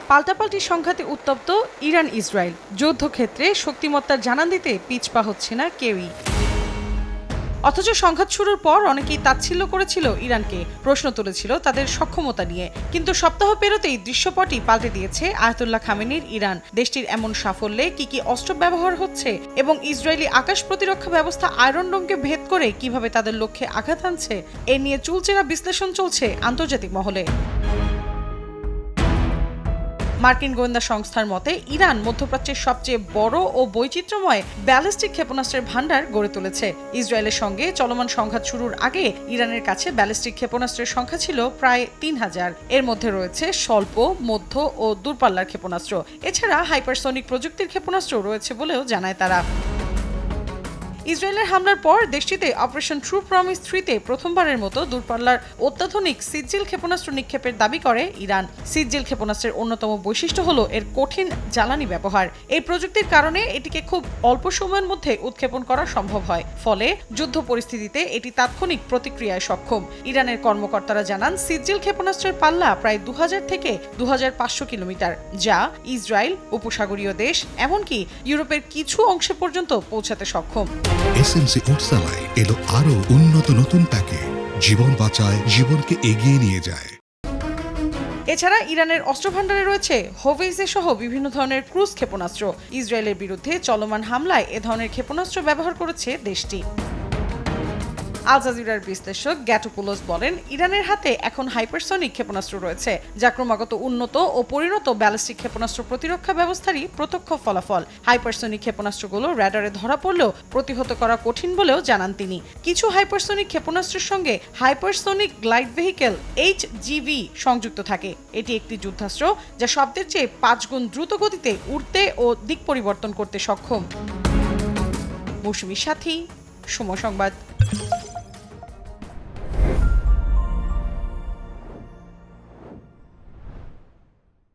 পাল্টাপাল্টি সংঘাতে উত্তপ্ত ইরান ইসরায়েল। যুদ্ধক্ষেত্রে শক্তিমত্তার জানান দিতে পিছপা হচ্ছে না কেউই। অথচ সংঘাত শুরুর পর অনেকেই তাচ্ছিল্য করেছিল ইরানকে, প্রশ্ন তুলেছিল তাদের সক্ষমতা নিয়ে। কিন্তু সপ্তাহ পেরোতেই দৃশ্যপটই পাল্টে দিয়েছে আয়াতুল্লাহ খামেনির ইরান। দেশটির এমন সাফল্যে কি কি অস্ত্র ব্যবহার হচ্ছে এবং ইসরায়েলি আকাশ প্রতিরক্ষা ব্যবস্থা আয়রন ডোমকে ভেদ করে কিভাবে তাদের লক্ষ্যে আঘাত হানছে, এ নিয়ে চুলচেরা বিশ্লেষণ চলছে আন্তর্জাতিক মহলে। মার্কিন গোয়েন্দা সংস্থার মতে ইরান মধ্যপ্রাচ্যের সবচেয়ে বড় ও বৈচিত্র্যময় ব্যালিস্টিক ক্ষেপণাস্ত্রের ভান্ডার গড়ে তুলেছে। ইসরায়েলের সঙ্গে চলমান সংঘাত শুরুর আগে ইরানের কাছে ব্যালিস্টিক ক্ষেপণাস্ত্রের সংখ্যা ছিল প্রায় ৩,০০০। এর মধ্যে রয়েছে স্বল্প, মধ্য ও দূরপাল্লার ক্ষেপণাস্ত্র। এছাড়া হাইপারসনিক প্রযুক্তির ক্ষেপণাস্ত্র রয়েছে বলেও জানায় তারা। ইসরায়েলের হামলার পর দেশটিতে অপারেশন ট্রু প্রমিস 3-তে প্রথমবারের মতো দূরপাল্লার অত্যাধুনিক সিজ্জিল ক্ষেপণাস্ত্র নিক্ষেপের দাবি করে ইরান। সিজ্জিল ক্ষেপণাস্ত্রের অন্যতম বৈশিষ্ট্য হলো এর কঠিন জ্বালানি ব্যবহার। এই প্রযুক্তির কারণে এটিকে খুব অল্প সময়ের মধ্যে উৎক্ষেপণ করা সম্ভব হয়, ফলে যুদ্ধ পরিস্থিতিতে এটি তাৎক্ষণিক প্রতিক্রিয়ায় সক্ষম। ইরানের কর্মকর্তারা জানান সিজ্জিল ক্ষেপণাস্ত্রের পাল্লা প্রায় ২০০০ থেকে ২৫০০ কিলোমিটার, যা ইসরায়েল, উপসাগরীয় দেশ, এমনকি ইউরোপের কিছু অংশে পর্যন্ত পৌঁছাতে সক্ষম। এসএমসি ওটসালাই এলো আরো উন্নত নতুন প্যাকে, জীবন বাঁচায়, জীবনকে এগিয়ে নিয়ে যায়। এছাড়া ইরানের অস্ত্রভান্ডারে রয়েছে হোভেইজে সহ বিভিন্ন ধরনের ক্রুজ ক্ষেপণাস্ত্র। ইসরায়েলের বিরুদ্ধে চলমান হামলায় এ ধরনের ক্ষেপণাস্ত্র ব্যবহার করেছে দেশটি। আল জাজিরার বিশ্লেষক গ্যাটোপুলোস বলেন, ইরানের হাতে এখন হাইপারসনিক ক্ষেপণাস্ত্র রয়েছে, যা ক্রমাগত উন্নত ও পরিণত ব্যালিস্টিক ক্ষেপণাস্ত্র প্রতিরক্ষা ব্যবস্থারই প্রত্যক্ষ ফলাফল। হাইপারসনিক ক্ষেপণাস্ত্রগুলো র্যাডারে ধরা পড়লেও প্রতিহত করা কঠিন বলেও জানান তিনি। কিছু হাইপারসনিক ক্ষেপণাস্ত্রের সঙ্গে হাইপারসনিক গ্লাইড ভেহিকেল HGV সংযুক্ত থাকে। এটি একটি যুদ্ধাস্ত্র যা শব্দের চেয়ে ৫ গুণ দ্রুত গতিতে উড়তে ও দিক পরিবর্তন করতে সক্ষম। মৌসুমীর সাথী, সময় সংবাদ।